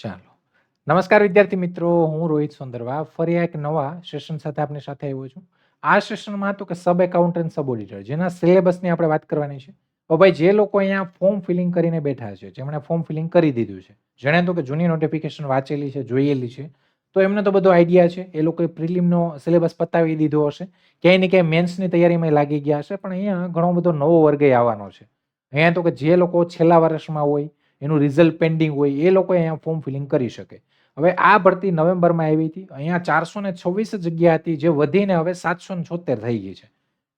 ચાલો. નમસ્કાર વિદ્યાર્થી મિત્રો, હું રોહિત સોંદરવા ફરી એક નવા સેશન સાથે આપની સાથે આવ્યો છું. આ સેશનમાં તો કે સબ એકાઉન્ટન્ટ સબ ઓડિટર જેના સિલેબસની આપણે વાત કરવાની છે. તો ભાઈ જે લોકો અહીંયા ફોર્મ ફિલિંગ કરીને બેઠા છે, જેમણે ફોર્મ ફિલિંગ કરી દીધું છે, જેણે તો કે જૂની નોટિફિકેશન વાંચેલી છે, જોયેલી છે, તો એમને તો બધો આઈડિયા છે. એ લોકોએ પ્રિલિમનો સિલેબસ પતાવી દીધો હશે, ક્યાંય ને ક્યાંય મેન્સની તૈયારીમાં લાગી ગયા હશે, પણ અહીંયા ઘણો બધો નવો વર્ગ આવવાનો છે. અહીંયા તો કે જે લોકો છેલ્લા વર્ષમાં હોય, એનું રિઝલ્ટ પેન્ડિંગ હોય, એ લોકો અહીંયા ફોર્મ ફિલિંગ કરી શકે. હવે આ ભરતી નવેમ્બરમાં આવી હતી. અહીંયા 426 જગ્યા હતી, જે વધીને હવે 776 થઈ ગઈ છે.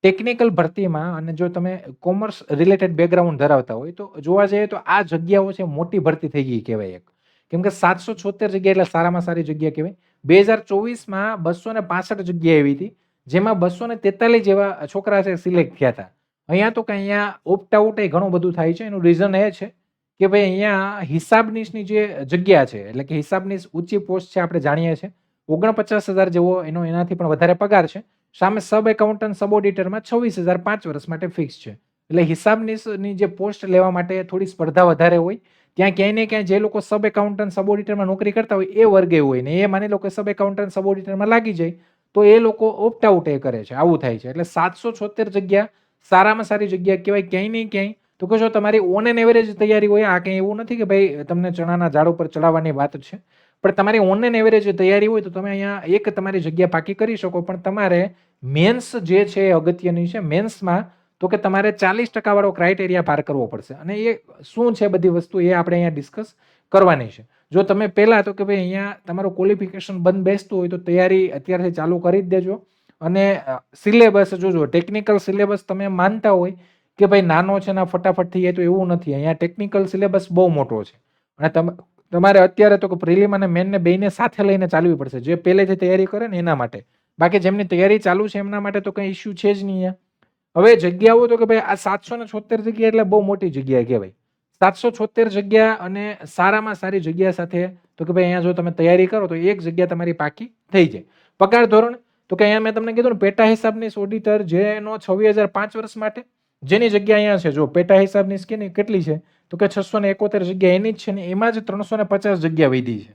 ટેકનિકલ ભરતીમાં, અને જો તમે કોમર્સ રિલેટેડ બેકગ્રાઉન્ડ ધરાવતા હોય તો જોવા જઈએ તો આ જગ્યાઓ છે મોટી ભરતી થઈ ગઈ કહેવાય એક. કેમ કે 776 જગ્યા એટલે સારામાં સારી જગ્યા કહેવાય. 2024માં 265 જગ્યા આવી હતી, જેમાં 243 જેવા છોકરા છે સિલેક્ટ થયા હતા. અહીંયા તો કે અહીંયા ઓપ્ટ આઉટ એ ઘણું બધું થાય છે. એનું રીઝન એ છે કે ભાઈ અહીંયા હિસાબનીશની જે જગ્યા છે, એટલે કે હિસાબનીશ ઊંચી પોસ્ટ છે, આપણે જાણીએ છીએ 49,000 જેવો એનાથી પણ વધારે પગાર છે. સામે સબ એકાઉન્ટન્ટ સબ ઓડિટરમાં 26,000 5 વર્ષ માટે ફિક્સ છે. એટલે હિસાબનીશની જે પોસ્ટ લેવા માટે થોડી સ્પર્ધા વધારે હોય. ત્યાં ક્યાંય ને ક્યાંય જે લોકો સબ એકાઉન્ટન્ટ સબ ઓડિટરમાં નોકરી કરતા હોય એ વર્ગે હોય ને એ માની લો કે સબ એકાઉન્ટન્ટ સબ ઓડિટરમાં લાગી જાય તો એ લોકો ઓપ્ટ આઉટ એ કરે છે. આવું થાય છે. એટલે 776 જગ્યા સારામાં સારી જગ્યા કહેવાય. ક્યાંય ને ક્યાંય તો કે જો તમારી ઓન એન એવરેજ તૈયારી હોય, આ કંઈ એવું નથી કે ભાઈ તમને ચણાના ઝાડ ઉપર ચડાવવાની વાત છે, પણ તમારી ઓન એન એવરેજ તૈયારી હોય તો તમે અહીંયા એક તમારી જગ્યા પાકી કરી શકો. પણ તમારે મેન્સ જે છે એ અગત્યની છે. મેન્સમાં તો કે તમારે 40% વાળો ક્રાઇટેરિયા પાર કરવો પડશે, અને એ શું છે બધી વસ્તુ એ આપણે અહીંયા ડિસ્કસ કરવાની છે. જો તમે પહેલા તો કે ભાઈ અહીંયા તમારું ક્વોલિફિકેશન બંધ બેસતું હોય તો તૈયારી અત્યારથી ચાલુ કરી જ દેજો. અને સિલેબસ જોજો, ટેકનિકલ સિલેબસ તમે માનતા હોય કે ભાઈ નાનો છે ને ફટાફટ થઈ જાય, તો એવું નથી. અહીંયા ટેકનિકલ સિલેબસ બહુ મોટો છે, અને તમારે અત્યારે તો પ્રિલિમ અને મેનને બેને સાથે લઈને ચાલવી પડશે. જે પહેલેથી તૈયારી કરે ને એના માટે, બાકી જેમની તૈયારી ચાલુ છે એમના માટે તો કંઈ ઇસ્યુ છે જ નહીં. હવે જગ્યાઓ તો કે ભાઈ આ 776 જગ્યા એટલે બહુ મોટી જગ્યા કહેવાય. 776 જગ્યા અને સારામાં સારી જગ્યા સાથે તો કે ભાઈ અહીંયા જો તમે તૈયારી કરો તો એક જગ્યા તમારી પાકી થઈ જાય. પગાર ધોરણ તો કે અહીંયા મેં તમને કીધું ને, પેટા હિસાબની ઓડિટર જેનો 26,000 5 વર્ષ માટે, જેની જગ્યા અહીંયા છે. જો પેટા હિસાબની સ્કીમ કેટલી છે તો કે 671 જગ્યા એની જ છે, ને એમાં જ 350 જગ્યા વધી છે.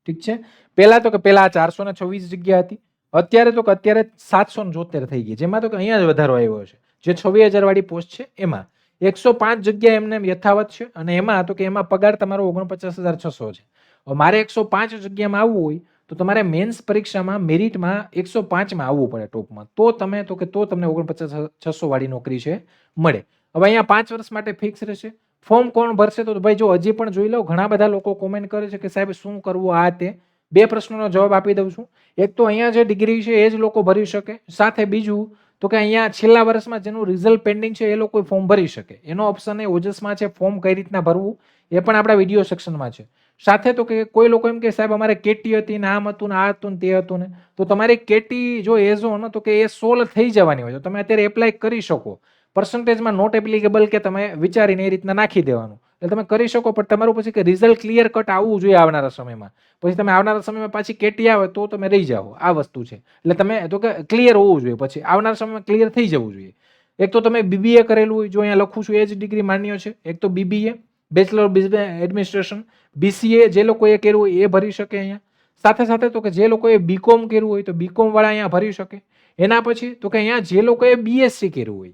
ઠીક છે. પહેલા તો કે પહેલા 426 જગ્યા હતી, અત્યારે તો કે અત્યારે 772 થઈ ગઈ, જેમાં તો કે અહીંયા જ વધારો આવ્યો છે. જે 26,000 વાળી પોસ્ટ છે એમાં 105 જગ્યા એમને યથાવત છે, અને એમાં તો કે એમાં પગાર તમારો 49,600 છે. મારે 105 જગ્યામાં આવવું હોય તો તમારે મેન્સ પરીક્ષામાં મેરિટમાં 105માં આવવું પડે ટોપમાં, તો તમે તો કે તો તમને 49,600 વાળી નોકરી છે મળે. હવે અહીંયા 5 વર્ષ માટે ફિક્સ રહેશે. ફોર્મ કોણ ભરશે તો ભાઈ જો હજી પણ જોઈ લો, ઘણા બધા લોકો કોમેન્ટ કરે છે કે સાહેબ શું કરવું આ તે. 2 પ્રશ્નોનો જવાબ આપી દઉં છું. એક તો અહીંયા જે ડિગ્રી છે એ જ લોકો ભરી શકે. સાથે બીજું તો કે અહીંયા છેલ્લા વર્ષમાં જેનું રિઝલ્ટ પેન્ડિંગ છે એ લોકો ફોર્મ ભરી શકે. એનો ઓપ્શન એ ઓજસમાં છે. ફોર્મ કઈ રીતના ભરવું એ પણ આપણા વિડીયો સેક્શનમાં છે. સાથે તો કે કોઈ લોકો એમ કે સાહેબ અમારે કેટી હતી ને આમ હતું ને આ હતું ને તે હતું ને, તો તમારી કેટી જો એઝો ને તો કે એ સોલ્વ થઈ જવાની હોય, તો તમે અત્યારે એપ્લાય કરી શકો. પર્સન્ટેજમાં નોટ એપ્લિકેબલ કે તમે વિચારીને એ રીતના નાખી દેવાનું, એટલે તમે કરી શકો. પણ તમારું પછી કે રિઝલ્ટ ક્લિયર કટ આવવું જોઈએ આવનારા સમયમાં. પછી તમે આવનારા સમયમાં પાછી કેટી આવે તો તમે રહી જાઓ. આ વસ્તુ છે. એટલે તમે તો કે ક્લિયર હોવું જોઈએ, પછી આવનારા સમયમાં ક્લિયર થઈ જવું જોઈએ. એક તો તમે બીબીએ કરેલું હોય, જો અહીંયા લખું છું એ જ ડિગ્રી માન્ય છે. એક તો BBA bachelor of business administration, BCA જે લોકોએ કર્યું હોય એ ભરી શકે અહીંયા. સાથે સાથે તો કે જે લોકોએ બીકોમ કર્યું હોય તો બીકોમ વાળા અહીંયા ભરી શકે. એના પછી તો કે અહીંયા જે લોકોએ બીએસસી કર્યું હોય,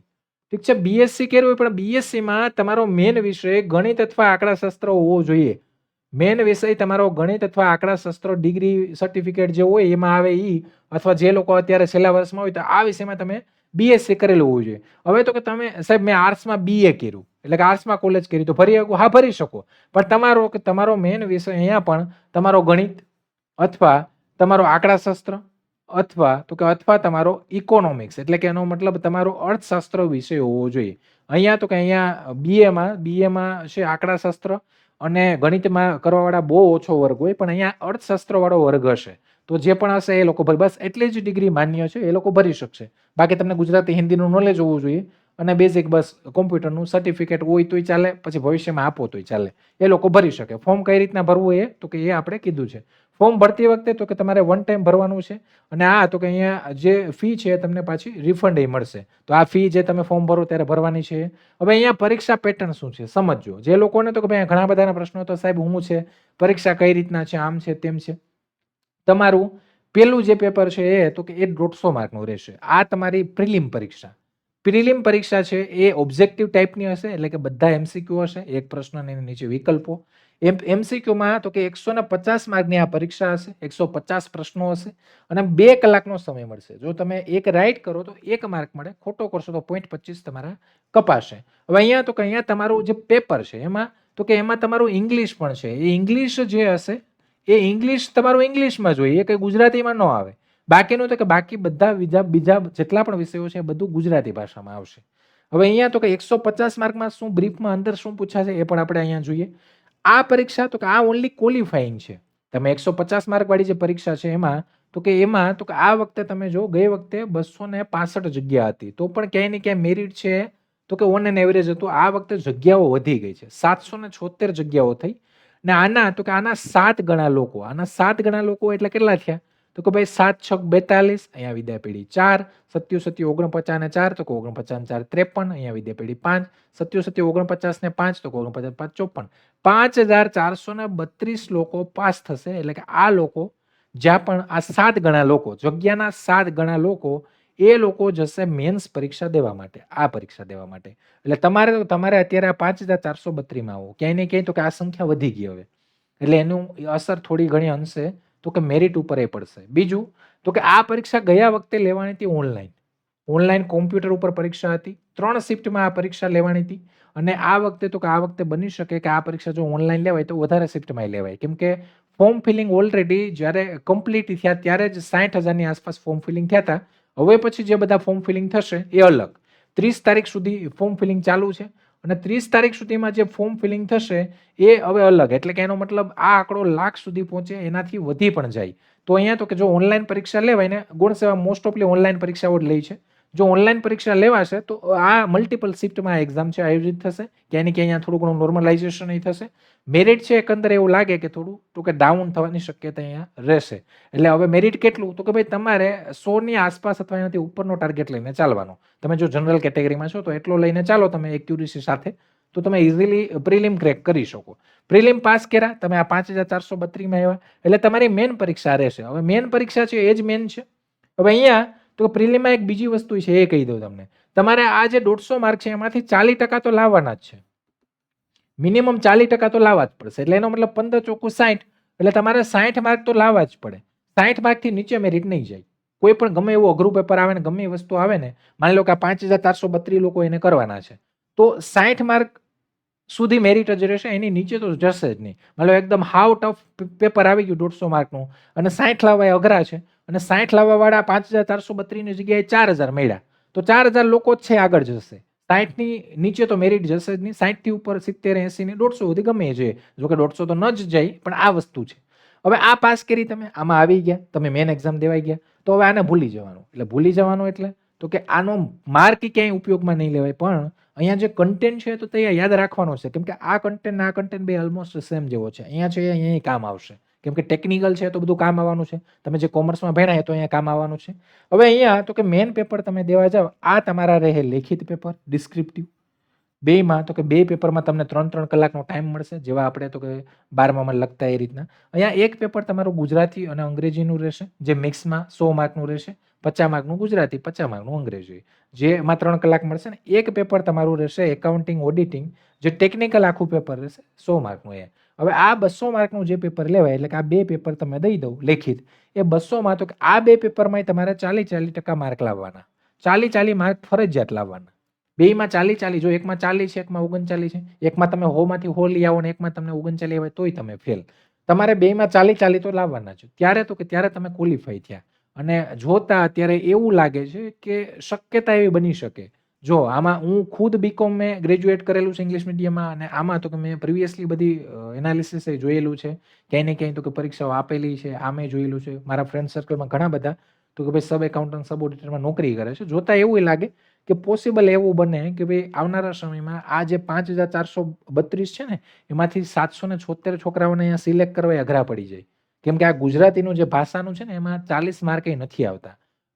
ઠીક છે, બીએસસી કર્યું હોય, પણ બીએસસીમાં તમારો મેન વિષય ગણિત અથવા આંકડાશાસ્ત્ર હોવો જોઈએ. મેન વિષય તમારો ગણિત અથવા આંકડાશાસ્ત્ર ડિગ્રી સર્ટિફિકેટ જે હોય એમાં આવે ઈ, અથવા જે લોકો અત્યારે છેલ્લા વર્ષમાં હોય તો આ વિષયમાં તમે બીએસસી કરેલું હોવું જોઈએ. હવે તો કે તમે સાહેબ મેં આર્ટ્સમાં બીએ કર્યું, એટલે કે આર્ટ્સમાં કોલેજ કરી, તો ભરી શકો? હા, ભરી શકો. પણ તમારો મેન વિષય અહીંયા પણ તમારો ગણિત અથવા તમારો આંકડાશાસ્ત્ર અથવા તમારો ઇકોનોમિક્સ, એટલે કે એનો મતલબ તમારો અર્થશાસ્ત્ર વિષય હોવો જોઈએ. અહીંયા તો કે અહીંયા બીએમાં છે આંકડાશાસ્ત્ર અને ગણિતમાં કરવાવાળા બહુ ઓછો વર્ગ હોય, પણ અહીંયા અર્થશાસ્ત્ર વાળો વર્ગ હશે. તો જે પણ હશે એ લોકો બસ એટલી જ ડિગ્રી માન્ય છે, એ લોકો ભરી શકશે. બાકી તમને ગુજરાતી હિન્દીનું નોલેજ હોવું જોઈએ, અને બેઝિક બસ કોમ્પ્યુટરનું સર્ટિફિકેટ હોય તોય ચાલે, પછી ભવિષ્યમાં આપો તોય ચાલે, એ લોકો ભરી શકે. ફોર્મ કઈ રીતના ભરવું એ તો કે એ આપણે કીધું છે. ફોર્મ ભરતી વખતે તો કે તમારે વન ટાઈમ ભરવાનું છે, અને આ તો કે અહીંયા જે ફી છે એ તમને પાછી રિફંડ મળશે. તો આ ફી જે તમે ફોર્મ ભરો ત્યારે ભરવાની છે. હવે અહીંયા પરીક્ષા પેટર્ન શું છે સમજજો. જે લોકોને તો કે ભાઈ ઘણા બધાના પ્રશ્નો તો સાહેબ હું છે, પરીક્ષા કઈ રીતના છે, આમ છે તેમ છે. તમારું પેલું જે પેપર છે એ તો કે એ 150 માર્કનું રહેશે. આ તમારી પ્રિલિમ પરીક્ષા. પ્રિલિમ પરીક્ષા છે એ ઓબ્જેક્ટિવ ટાઈપની હશે, એટલે કે બધા એમસીક્યુ હશે, એક પ્રશ્ન અને એની નીચે વિકલ્પો. એમસીક્યુમાં તો કે 150 માર્કની આ પરીક્ષા હશે, 150 પ્રશ્નો હશે, અને 2 કલાકનો સમય મળશે. જો તમે એક રાઈટ કરો તો 1 માર્ક મળે, ખોટો કરશો તો 0.25 તમારા કપાશે. હવે અહીંયા તો કે અહીંયા તમારું જે પેપર છે એમાં તો કે એમાં તમારું ઇંગ્લિશ પણ છે. એ ઇંગ્લિશ જે હશે એ ઇંગ્લિશ તમારું ઇંગ્લિશમાં જોઈએ, એ કંઈ ગુજરાતીમાં ન આવે. બાકીનું તો કે બાકી બધા બીજા જેટલા પણ વિષયો છે એ બધું ગુજરાતી ભાષામાં આવશે. હવે અહીંયા તો કે 150 માર્કમાં શું બ્રીફમાં અંદર શું પૂછાશે એ પણ આપણે અહીંયા જોઈએ. આ પરીક્ષા તો કે આ ઓનલી ક્વોલિફાઈંગ છે. તમે 150 માર્ક વાળી જે પરીક્ષા છે એમાં તો કે આ વખતે તમે જો ગઈ વખતે 265 જગ્યા હતી, તો પણ ક્યાંય ને ક્યાંય મેરિટ છે તો કે ઓન એન એવરેજ હતું. આ વખતે જગ્યાઓ વધી ગઈ છે, 776 જગ્યાઓ થઈ. ને આના 7 ગણા લોકો, આના 7 ગણા લોકો એટલે કેટલા થયા તો કે ભાઈ 7 6 42, અહીંયા વિદ્યાપીડી 4, 7 7 49 ને 4 તો કે 49 ને 4 53, અહીંયા વિદ્યાપીડી 5, 7 7 49 ને 5 તો કે 49 5 54, 5432 લોકો પાસ થશે. એટલે કે આ લોકો જ્યાં પણ આ 7 ગણા લોકો, જગ્યાના 7 ગણા લોકો, એ લોકો જશે મેન્સ પરીક્ષા દેવા માટે, આ પરીક્ષા દેવા માટે. એટલે તમારે અત્યારે આ 5432 માં આવો, ક્યાંય ને ક્યાંય તો કે આ સંખ્યા વધી ગઈ હવે, એટલે એનું અસર થોડી ઘણી અંશે તો કે મેરિટ ઉપર એ પડશે. બીજું તો કે આ પરીક્ષા ગયા વખતે લેવાની હતી ઓનલાઈન કોમ્પ્યુટર ઉપર પરીક્ષા હતી. 3 શિફ્ટમાં આ પરીક્ષા લેવાની હતી, અને આ વખતે બની શકે કે આ પરીક્ષા જો ઓનલાઈન લેવાય તો વધારે શિફ્ટમાં લેવાય, કેમ કે ફોર્મ ફિલિંગ ઓલરેડી જ્યારે કમ્પ્લીટ થયા ત્યારે જ 60,000ની આસપાસ ફોર્મ ફિલિંગ થયા હતા. હવે પછી જે બધા ફોર્મ ફિલિંગ થશે એ અલગ. 30 તારીખ સુધી ફોર્મ ફિલિંગ ચાલુ છે, અને 30 તારીખ સુધીમાં જે ફોર્મ ફિલિંગ થશે એ હવે અલગ. એટલે કે એનો મતલબ આ આંકડો લાખ સુધી પહોંચે, એનાથી વધી પણ જાય. તો અહીંયા તો કે જો ઓનલાઈન પરીક્ષા લેવાય ને, ગુણ સેવા મોસ્ટ ઓફલી ઓનલાઈન પરીક્ષાઓ જ લે છે. જો ઓનલાઈન પરીક્ષા લેવાશે તો આ મલ્ટિપલ શિફ્ટમાં એક્ઝામ છે આયોજિત થશે, ક્યાંય ને ક્યાંય થોડું ઘણું નોર્મલાઇઝેશન થશે. મેરિટ છે એકંદરે એવું લાગે કે થોડું તો કે ડાઉન થવાની શક્યતા અહીંયા રહેશે. એટલે હવે મેરિટ કેટલું તો કે ભાઈ તમારે 100ની આસપાસ અથવા એનાથી ઉપરનો ટાર્ગેટ લઈને ચાલવાનો. તમે જો જનરલ કેટેગરીમાં છો તો એટલો લઈને ચાલો તમે એક્યુરેસી સાથે, તો તમે ઇઝીલી પ્રિલિમ ક્રેક કરી શકો. પ્રિલિમ પાસ કર્યા તમે, આ 5432માં આવ્યા, એટલે તમારી મેન પરીક્ષા રહેશે. હવે મેન પરીક્ષા છે એ જ મેન છે. હવે અહીંયા તો પ્રિલિમમાં એક બીજી વસ્તુ છે એ કહી દઉં તમને. તમારે આ જે 150 માર્ક છે એમાંથી 40% તો લાવવાના જ છે, મિનિમમ 40% તો લાવવા જ પડશે. એટલે એનો મતલબ 15 ચોખ્ખું 60, એટલે તમારે 60 માર્ક તો લાવવા જ પડે. 60 માર્કથી નીચે મેરિટ નહીં જાય. કોઈ પણ ગમે એવું અઘરું પેપર આવે ને, ગમે એ વસ્તુ આવે ને, માની લો કે આ 5432 લોકો એને કરવાના છે, તો 60 માર્ક સુધી મેરિટ જ રહેશે, એની નીચે તો જશે જ નહીં. માની લો એકદમ હાવ ટફ પેપર આવી ગયું 150 માર્કનું, અને 60 લાવવા એ અઘરા છે, અને 60 લાવવાવાળા 5432ની જગ્યાએ 4000 મળ્યા, તો 4000 લોકો જ છે આગળ જશે. 60ની નીચે તો મેરિટ જશે જ નહીં. 60 થી ઉપર 70 80 ને 150 સુધી ગમે એ જોઈએ. જો કે 150 તો ન જ જાય, પણ આ વસ્તુ છે. હવે આ પાસ કરી તમે, આમાં આવી ગયા, તમે મેન એક્ઝામ દેવાઈ ગયા, તો હવે આને ભૂલી જવાનું. એટલે ભૂલી જવાનું એટલે તો કે આનો માર્ક ક્યાંય ઉપયોગમાં નહીં લેવાય, પણ અહીંયા જે કન્ટેન્ટ છે તો તે યાદ રાખવાનો છે, કેમ કે આ કન્ટેન્ટ આ કન્ટેન્ટ બે ઓલમોસ્ટ સેમ જેવો છે. અહીંયા છે અહીંયા કામ આવશે, કેમ કે ટેકનિકલ છે તો બધું કામ આવવાનું છે. તમે જે કોમર્સમાં ભણ્યા છે તો અહીંયા કામ આવવાનું છે. હવે અહીંયા તો કે મેન પેપર તમે દેવા જાવ, આ તમારા રહે લેખિત પેપર, ડિસ્ક્રિપ્ટિવ. બેમાં તો કે બે પેપરમાં તમને 3-3 કલાકનો ટાઈમ મળશે, જેવા આપણે તો કે 12માં લખતા એ રીતના. અહીંયા એક પેપર તમારું ગુજરાતી અને અંગ્રેજીનું રહેશે, જે મિક્સમાં 100 માર્કનું રહેશે. 50 માર્કનું ગુજરાતી, 50 માર્કનું અંગ્રેજી, જેમાં 3 કલાક મળશે ને. એક પેપર તમારું રહેશે એકાઉન્ટિંગ ઓડિટિંગ, જે ટેકનિકલ આખું પેપર રહેશે 100 માર્કનું. એ હવે આ 200 માર્કનું જે પેપર લેવાય, એટલે કે આ બે પેપર તમે દઈ દઉં લેખિત, એ 200માં તો કે આ બે પેપરમાં તમારે 40% માર્ક લાવવાના, 40 માર્ક ફરજિયાત લાવવાના. બેમાં 40, જો એકમાં 40 છે, એકમાં 39 છે, એકમાં તમે 100માંથી 100 લઈ આવો ને એકમાં તમને 39 આવે તોય તમે ફેલ. તમારે બેમાં 40 તો લાવવાના છે. ત્યારે તમે ક્વોલિફાય થયા. અને જોતા અત્યારે એવું લાગે છે કે શક્યતા એવી બની શકે, જો આમાં હું ખુદ બીકોમ મેં ગ્રેજ્યુએટ કરેલું છે ઇંગ્લિશ મીડિયમમાં, અને આમાં તો કે મેં પ્રિવિયસલી બધી એનાલિસિસ જોયેલું છે, ક્યાંય ને ક્યાંય તો કે પરીક્ષાઓ આપેલી છે, આ મેં જોયેલું છે. મારા ફ્રેન્ડ સર્કલમાં ઘણા બધા તો કે ભાઈ સબ એકાઉન્ટન્ટ સબ ઓડિટરમાં નોકરી કરે છે. જોતા એવું લાગે કે પોસિબલ એવું બને કે ભાઈ આવનારા સમયમાં આ જે 5432 છે ને એમાંથી 776 છોકરાઓને અહીંયા સિલેક્ટ કરવા એ અઘરા પડી જાય. કેમ કે આ ગુજરાતીનું જે ભાષાનું છે ને એમાં 40 માર્કે નથી આવતા.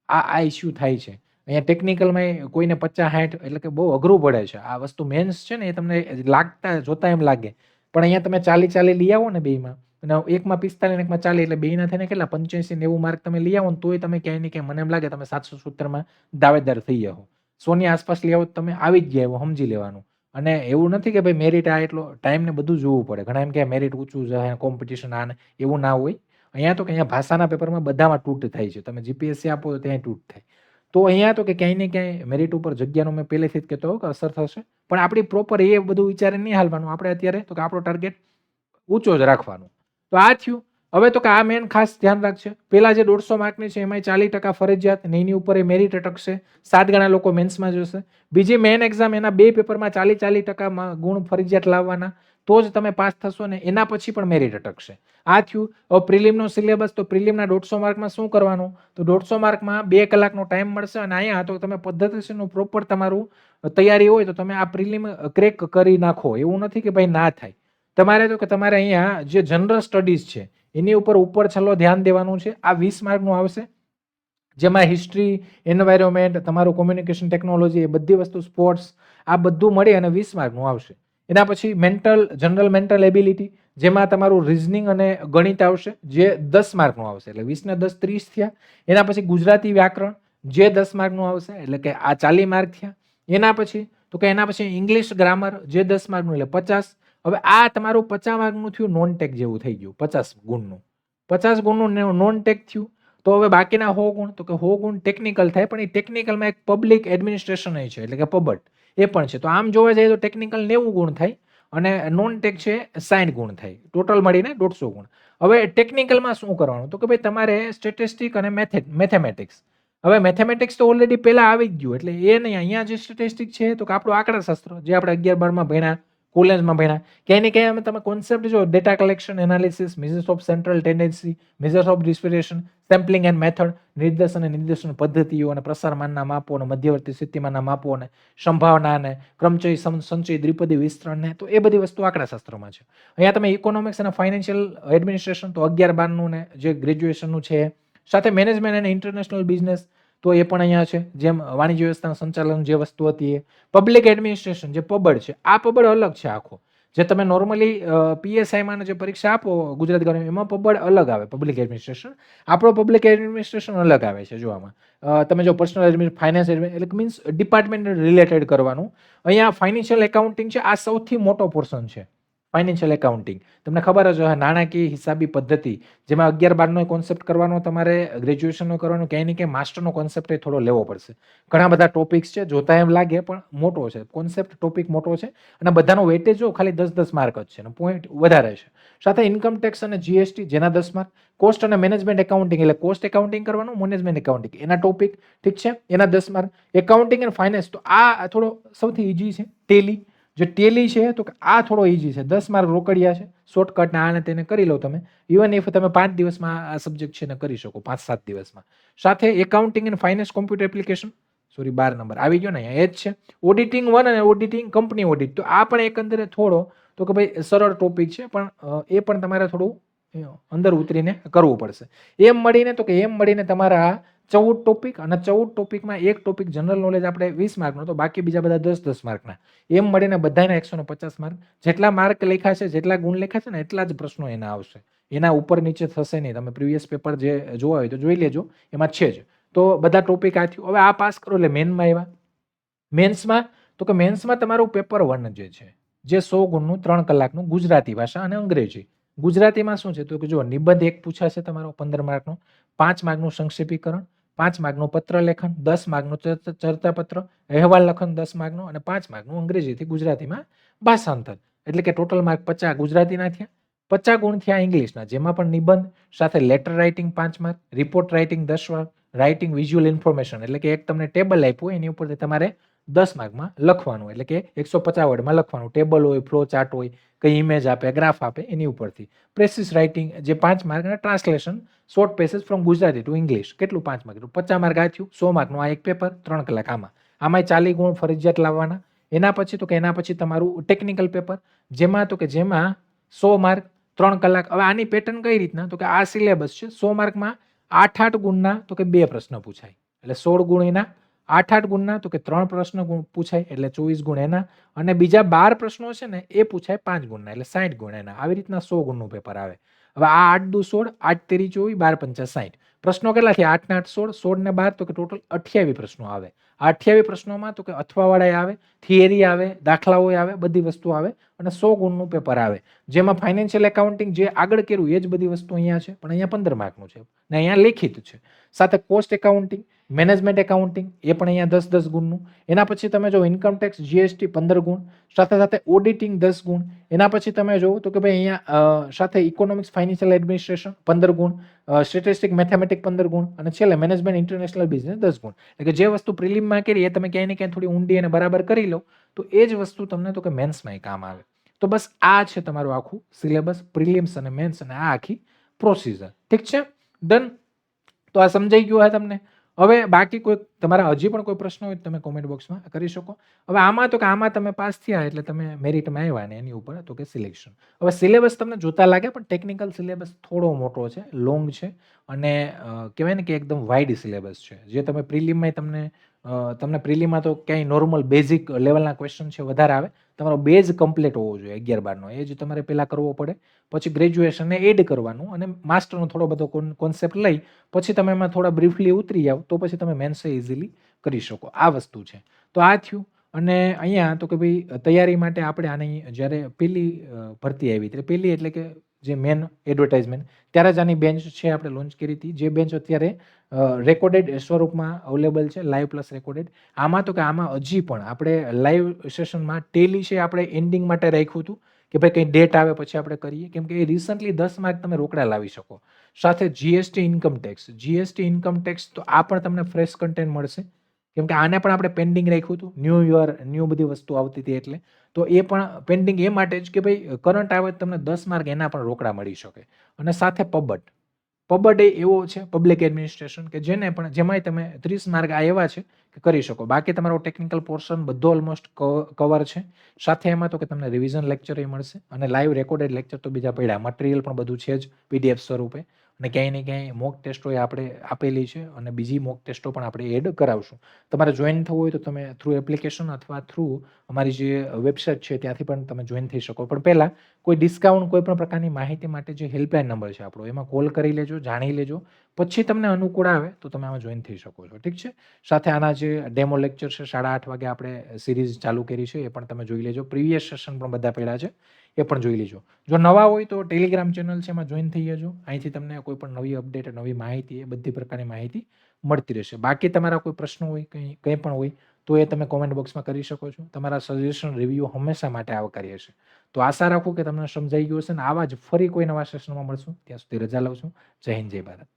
આ ઇશ્યુ થાય છે. અહીંયા ટેકનિકલમાં કોઈને 50-60 એટલે કે બહુ અઘરું પડે છે. આ વસ્તુ મેન્સ છે ને એ તમને લાગતા જોતા એમ લાગે. પણ અહીંયા તમે 40 લઈ આવો ને બેયમાં અને એકમાં 45 ને એકમાં 40 એટલે બેયના થઈને કેટલા 85-90 માર્ક તમે લઈ આવો ને તોય તમે ક્યાંય ને ક્યાંય મને એમ લાગે તમે 770માં દાવેદાર થઈ જાઓ. 100ની આસપાસ લઈ આવો તો તમે આવી જ ગયા એવું સમજી લેવાનું. અને એવું નથી કે ભાઈ મેરિટ આ એટલો ટાઈમ ને બધું જોવું પડે. ઘણા એમ કે મેરિટ ઊંચું છે, કોમ્પિટિશન આ ને એવું ના હોય. અહીંયા તો કે અહીંયા ભાષાના પેપરમાં બધામાં તૂટ થાય છે. તમે જીપીએસસી આપો તો ત્યાં તૂટ થાય. તો અહીંયા તો કે ક્યાંય ને ક્યાંય મેરિટ ઉપર જગ્યાનો મેં પહેલેથી જ કહેતો કે અસર થશે. પણ આપણી પ્રોપર એ બધું વિચારે નહીં હાલવાનું. આપણે અત્યારે તો કે આપણો ટાર્ગેટ ઊંચો જ રાખવાનું. તો આ થયું. હવે તો કે આ મેન ખાસ ધ્યાન રાખશે. પેલા જે 150 માર્કની છે એમાં 40% ફરજિયાત ને એની ઉપર એ મેરિટ અટકશે. 7 ગણા લોકો મેન્સમાં જશે. બીજી મેન એક્ઝામ એના 2 પેપરમાં 40% ગુણ ફરજિયાત લાવવાના તો જ તમે પાસ થશો ને એના પછી પણ મેરિટ અટકશે. આ થયું. હવે પ્રિલિમનો સિલેબસ તો પ્રિલિમના 150 માર્કમાં શું કરવાનું તો 150 માર્કમાં 2 કલાકનો ટાઈમ મળશે અને અહીંયા તો તમે પદ્ધતિસરનું પ્રોપર તમારું તૈયારી હોય તો તમે આ પ્રિલિમ ક્રેક કરી નાખો. એવું નથી કે ભાઈ ના થાય. તમારે તો કે તમારે અહીંયા જે જનરલ સ્ટડીઝ છે એની ઉપર છલ્લો ધ્યાન દેવાનું છે. આ 20 માર્કનું આવશે જેમાં હિસ્ટ્રી, એન્વાયરમેન્ટ, તમારું કોમ્યુનિકેશન ટેકનોલોજી એ બધી વસ્તુ સ્પોર્ટ્સ આ બધું મળી અને 20 માર્કનું આવશે. એના પછી જનરલ મેન્ટલ એબિલિટી જેમાં તમારું રિઝનિંગ અને ગણિત આવશે જે 10 માર્કનું આવશે એટલે 20 ને 10 30 થયા. એના પછી ગુજરાતી વ્યાકરણ જે 10 માર્કનું આવશે એટલે કે આ 40 માર્ક થયા. એના પછી ઇંગ્લિશ ગ્રામર જે 10 માર્કનું એટલે 50. હવે આ તમારું 50 માર્કનું થયું નોન ટેક જેવું થઈ ગયું. 50 ગુણનું નોન ટેક થયું. તો હવે બાકીના 100 ગુણ તો કે 100 ગુણ ટેકનિકલ થાય પણ એ ટેકનિકલમાં એક પબ્લિક એડમિનિસ્ટ્રેશન છે એટલે કે પબટ એ પણ છે. તો આમ જોવા જઈએ તો ટેકનિકલ 90 ગુણ થાય અને નોન ટેક છે 60 ગુણ થાય. ટોટલ મળીને 150 ગુણ. હવે ટેકનિકલમાં શું કરવાનું તો કે ભાઈ તમારે સ્ટેટિસ્ટિક અને મેથેમેટિક્સ. હવે મેથેમેટિક્સ તો ઓલરેડી પહેલા આવી જ ગયું એટલે એ નહીં. અહીંયા જે સ્ટેટિસ્ટિક છે તો કે આપણું આંકડાશાસ્ત્ર જે આપણે 11-12માં ભણ્યા કોલેજમાં ભણ્યા ક્યાંય ને ક્યાંય તમે કોન્સેપ્ટ જો data collection analysis, measures of central tendency, measures of distribution, sampling and method, નિર્દેશન પદ્ધતિઓ અને પ્રસારમાનના માપો અને મધ્યવર્તી સ્થિતિમાનના માપો અને સંભાવના અને ક્રમચય સંચય દ્વિપદી વિસ્તરણને તો એ બધી વસ્તુ આંકડાશાસ્ત્રમાં છે. અહીંયા તમે ઇકોનોમિક્સ અને ફાઇનાન્શિયલ એડમિનિસ્ટ્રેશન તો 11-12નું ને જે ગ્રેજ્યુએશનનું છે સાથે મેનેજમેન્ટ અને ઇન્ટરનેશનલ બિઝનેસ તો એ પણ અહીંયા છે. જેમ વાણિજ્ય વ્યવસ્થાનું સંચાલન જે વસ્તુ હતી એ પબ્લિક એડમિનિસ્ટ્રેશન જે પબડ છે આ પબડ અલગ છે આખો. જે તમે નોર્મલી પીએસઆઈમાં જે પરીક્ષા આપો ગુજરાત ગવર્મેન્ટ એમાં પબડ અલગ આવે પબ્લિક એડમિનિસ્ટ્રેશન. આપણો પબ્લિક એડમિનિસ્ટ્રેશન અલગ આવે છે. જો આમાં તમે જો પર્સનલ એડમિનિસ્ટ્રેશન, ફાઇનાન્સ એટલે મીન્સ ડિપાર્ટમેન્ટ રિલેટેડ કરવાનું. અહીંયા ફાઇનાન્શિયલ એકાઉન્ટિંગ છે આ સૌથી મોટો પોર્શન છે. ફાઇનાન્શિયલ એકાઉન્ટિંગ તમને ખબર જ હોય નાણાકીય હિસાબી પદ્ધતિ જેમાં 11-12નો કોન્સેપ્ટ કરવાનો તમારે ગ્રેજ્યુએશનનો કરવાનો ક્યાંય ને ક્યાંય માસ્ટરનો કોન્સેપ્ટ એ થોડો લેવો પડશે. ઘણા બધા ટોપિક્સ છે જોતા એમ લાગે પણ મોટો છે કોન્સેપ્ટ. ટોપિક મોટો છે અને બધાનો વેટેજ જો ખાલી 10-10 માર્ક જ છે અને પોઈન્ટ વધારે છે. સાથે ઇન્કમ ટેક્સ અને જીએસટી જેના 10 માર્ક, કોસ્ટ અને મેનેજમેન્ટ એકાઉન્ટિંગ એટલે કોસ્ટ એકાઉન્ટિંગ કરવાનું, મેનેજમેન્ટ એકાઉન્ટિંગ એના ટોપિક ઠીક છે એના 10 માર્ક. એકાઉન્ટિંગ એન્ડ ફાઇનાન્સ તો આ થોડો સૌથી ઈઝી છે. ટેલી જે ટેલી છે તો આ થોડો ઈઝી છે. 10 માર્ક રોકડિયા છે. શોર્ટકટ ના આને તેને કરી લો તમે. ઇવન ઇફ તમે 5 દિવસમાં આ સબ્જેક્ટ છે ને કરી શકો 5-7 દિવસમાં. સાથે accounting and finance computer application 12 number આવી ગયો ને અહીંયા એ જ છે. ઓડિટિંગ 1 અને ઓડિટિંગ કંપની ઓડિટ તો આ પણ એકંદરે થોડો તો કે ભાઈ સરળ ટોપિક છે પણ એ પણ તમારે થોડું અંદર ઉતરીને કરવું પડશે. એમ મળીને તમારા 14 ટોપિક અને 14 ટોપિકમાં એક ટોપિક જનરલ નોલેજ આપણે 20 માર્કનો તો બાકી બીજા બધા 10-10 માર્કના. એમ મળીને બધાના 150 માર્ક. જેટલા માર્ક લખ્યા છે જેટલા ગુણ લખ્યા છે ને એટલા જ પ્રશ્નો એના આવશે. એના ઉપર નીચે થશે નહીં. તમે પ્રીવિયસ પેપર જે જોવા હોય તો જોઈ લેજો એમાં છે જ. તો બધા ટોપિક આ થયું. હવે આ પાસ કરો એટલે મેનમાં આવ્યા. મેન્સમાં તમારું પેપર 1 જે છે જે 100 ગુણનું 3 કલાકનું ગુજરાતી ભાષા અને અંગ્રેજી. ગુજરાતીમાં શું છે તો કે જો નિબંધ એક પૂછાશે તમારો 15 માર્કનો, 5 માર્કનું સંક્ષેપીકરણ, 5 માર્કનું પત્ર લેખન, 10 માર્કનું ચર્ચાપત્ર, અહેવાલ લખન 10 માર્કનું અને 5 માર્કનું અંગ્રેજીથી ગુજરાતીમાં ભાષાંતર. એટલે કે ટોટલ માર્ક 50 ગુજરાતીના થયા, 50 ગુણ થયા ઇંગ્લિશના જેમાં પણ નિબંધ સાથે letter writing 5 mark, report writing 10 mark, writing visual information એટલે કે એક તમને ટેબલ આપ્યું એની ઉપરથી તમારે 10 માર્કમાં લખવાનું એટલે કે 150 વર્ડમાં લખવાનું. ટેબલ હોય, ફ્લો ચાર્ટ હોય, કઈ ઇમેજ આપે, ગ્રાફ આપે એની ઉપરથી. પ્રેસિસ રાઇટિંગ જે 5 માર્ક અને translation short passage from Gujarati two English કેટલું 5 માર્ક 50 માર્ક આ થયું. 100 માર્કનું આ એક પેપર 3 કલાક આમાં. આમાંય 40 ગુણ ફરજિયાત લાવવાના. એના પછી તો કે એના પછી તમારું ટેકનિકલ પેપર, જેમાં 100 માર્ક 3 કલાક. હવે આની પેટર્ન કઈ રીતના, તો કે આ સિલેબસ છે. 100 માર્કમાં 8 ગુણના 2 પ્રશ્ન પૂછાય, એટલે 16 ગુણ એના. 8 ગુણના 3 પ્રશ્ન પૂછાય, એટલે 24 ગુણ એના. અને બીજા 12 પ્રશ્નો છે ને એ પૂછાય 5 ગુણના, એટલે 60 ગુણ એના. આવી રીતના 100 ગુણનું પેપર આવે. હવે આ 8 દુ 16, 8 તેરી 24, 12 પંચા 60. પ્રશ્નો કેટલા છે? 8 ને 8 16, 16 ને 12 ટોટલ 28 પ્રશ્નો આવે. આ 28 પ્રશ્નોમાં અથવાવાળા આવે, થિયરી આવે, દાખલાઓ આવે, બધી વસ્તુ આવે અને 100 ગુણનું પેપર આવે. જેમાં ફાઇનાન્શિયલ એકાઉન્ટિંગ જે આગળ કર્યું એ જ બધી વસ્તુ અહીંયા છે, પણ અહીંયા 15 માર્કનું છે ને અહીંયા લેખિત છે. સાથે કોસ્ટ એકાઉન્ટિંગ, મેનેજમેન્ટ એકાઉન્ટિંગ એ પણ અહીંયા 10-10 ગુણનું. એના પછી તમે જો ઇન્કમ ટેક્સ, જીએસટી 15 ગુણ, સાથે સાથે ઓડિટિંગ 10 ગુણ. એના પછી તમે જોવો તો કે ભાઈ અહીંયા સાથે ઇકોનોમિક્સ, ફાઇનાન્શિયલ એડમિનિસ્ટ્રેશન 15 ગુણ, સ્ટેટિસ્ટિક, મેથેમેટિક 15 ગુણ અને છેલ્લે મેનેજમેન્ટ ઇન્ટરનેશનલ બિઝનેસ 10 ગુણ. એટલે કે જે વસ્તુ પ્રિલિમમાં કરી એ તમે ક્યાંય ને ક્યાંય થોડી ઊંડી અને બરાબર કરી લો તો એ જ વસ્તુ તમને તો કે મેન્સમાં કામ આવે. તો બસ આ છે તમારું આખું સિલેબસ, પ્રિલિમ્સ અને મેન્સ અને આ આખી પ્રોસિજર. ઠીક છે, ડન. તો આ સમજાઈ ગયું હે તમને. હવે બાકી કોઈ તમારા હજી પણ કોઈ પ્રશ્ન હોય તો તમે કોમેન્ટ બોક્સમાં કરી શકો. હવે આમાં તો કે આમાં તમે પાસ થયા એટલે તમે મેરિટમાં આવ્યા ને એની ઉપર તો કે સિલેક્શન. હવે સિલેબસ તમને જોતા લાગે પણ ટેકનિકલ સિલેબસ થોડો મોટો છે, લોંગ છે અને કહેવાય ને કે એકદમ વાઇડ સિલેબસ છે. જે તમે પ્રિલિમમાં તમને પ્રિલિમમાં તો ક્યાંય નોર્મલ બેઝિક લેવલના ક્વેશ્ચન છે વધારે આવે. તમારો બેઝ કમ્પ્લીટ હોવો જોઈએ 11-12નો, એ જ તમારે પહેલાં કરવો પડે. પછી ગ્રેજ્યુએશનને એડ કરવાનું અને માસ્ટરનો થોડો બધો કોન્સેપ્ટ લઈ પછી તમે એમાં થોડા બ્રીફલી ઉતરી જાઓ તો પછી તમે મેન્સે ઇઝીલી કરી શકો. આ વસ્તુ છે. તો આ થયું. અને અહીંયા તો કે ભાઈ તૈયારી માટે આપણે આની જ્યારે પેલી ભરતી આવી ત્યારે પેલી એટલે કે જે મેન એડવર્ટાઇઝમેન્ટ ત્યારે જ આની બેન્ચ છે આપણે લોન્ચ કરી હતી. જે બેન્ચ અત્યારે રેકોર્ડેડ સ્વરૂપમાં અવેલેબલ છે, લાઈવ પ્લસ રેકોર્ડેડ. આમાં તો કે આમાં હજી પણ આપણે લાઈવ સેશનમાં ટેલી છે આપણે એન્ડિંગ માટે રાખ્યું હતું કે ભાઈ કંઈ ડેટ આવે પછી આપણે કરીએ, કેમ કે એ રિસન્ટલી 10 માર્ક તમે રોકડા લાવી શકો. સાથે જીએસટી ઇન્કમ ટેક્સ તો આ પણ તમને ફ્રેશ કન્ટેન્ટ મળશે, કેમ કે આને પણ આપણે પેન્ડિંગ રાખ્યું હતું. ન્યૂ યર, ન્યૂ બધી વસ્તુ આવતી હતી એટલે તો એ પણ પેન્ડિંગ એ માટે જ કે ભાઈ કરંટ આવે તમને 10 માર્ક એના પણ રોકડા મળી શકે. અને સાથે પબડ એ એવો છે પબ્લિક એડમિનિસ્ટ્રેશન કે જેમાંય તમે 30 માર્ક આ એવા છે કે કરી શકો. બાકી તમારો ટેકનિકલ પોર્શન બધો ઓલમોસ્ટ કવર છે. સાથે એમાં તો કે તમને રિવિઝન લેક્ચર એ મળશે અને લાઈવ રેકોર્ડેડ લેક્ચર તો બીજા પડ્યા. મટીરિયલ પણ બધું છે જ પીડીએફ સ્વરૂપે. અને ક્યાંય ને ક્યાંય મોક ટેસ્ટો આપણે આપેલી છે અને બીજી મોક ટેસ્ટો પણ આપણે એડ કરાવશું. તમારે જોઈન થવું હોય તો તમે થ્રુ એપ્લિકેશન અથવા થ્રુ અમારી જે વેબસાઇટ છે ત્યાંથી પણ તમે જોઈન થઈ શકો. પણ પહેલાં કોઈ ડિસ્કાઉન્ટ, કોઈ પણ પ્રકારની માહિતી માટે જે હેલ્પલાઇન નંબર છે આપણો એમાં કોલ કરી લેજો, જાણી લેજો. પછી તમને અનુકૂળ આવે તો તમે આમાં જોઈન થઈ શકો છો. ઠીક છે. સાથે આના જે ડેમો લેક્ચર છે 8:30 વાગે આપણે સિરીઝ ચાલુ કરી છે એ પણ તમે જોઈ લેજો. પ્રીવિયસ સેશન પણ બધા પડ્યા છે એ પણ જોઈ લેજો. જો નવા હોય તો ટેલિગ્રામ ચેનલ છે એમાં જોઈન થઈ જજો. અહીંથી તમને કોઈ પણ નવી અપડેટ, નવી માહિતી એ બધી પ્રકારની માહિતી મળતી રહેશે. બાકી તમારા કોઈ પ્રશ્નો હોય, કંઈ પણ હોય તો એ તમે કોમેન્ટ બોક્સમાં કરી શકો છો. તમારા સજેશન, રિવ્યૂ હંમેશા માટે આવકાર્ય છે. તો આશા રાખું કે તમને સમજાઈ ગયું હશે ને આવા જ ફરી કોઈ નવા સેશનમાં મળશું. ત્યાં સુધી રજા લઉં છું. જય હિન્દ, જય ભારત.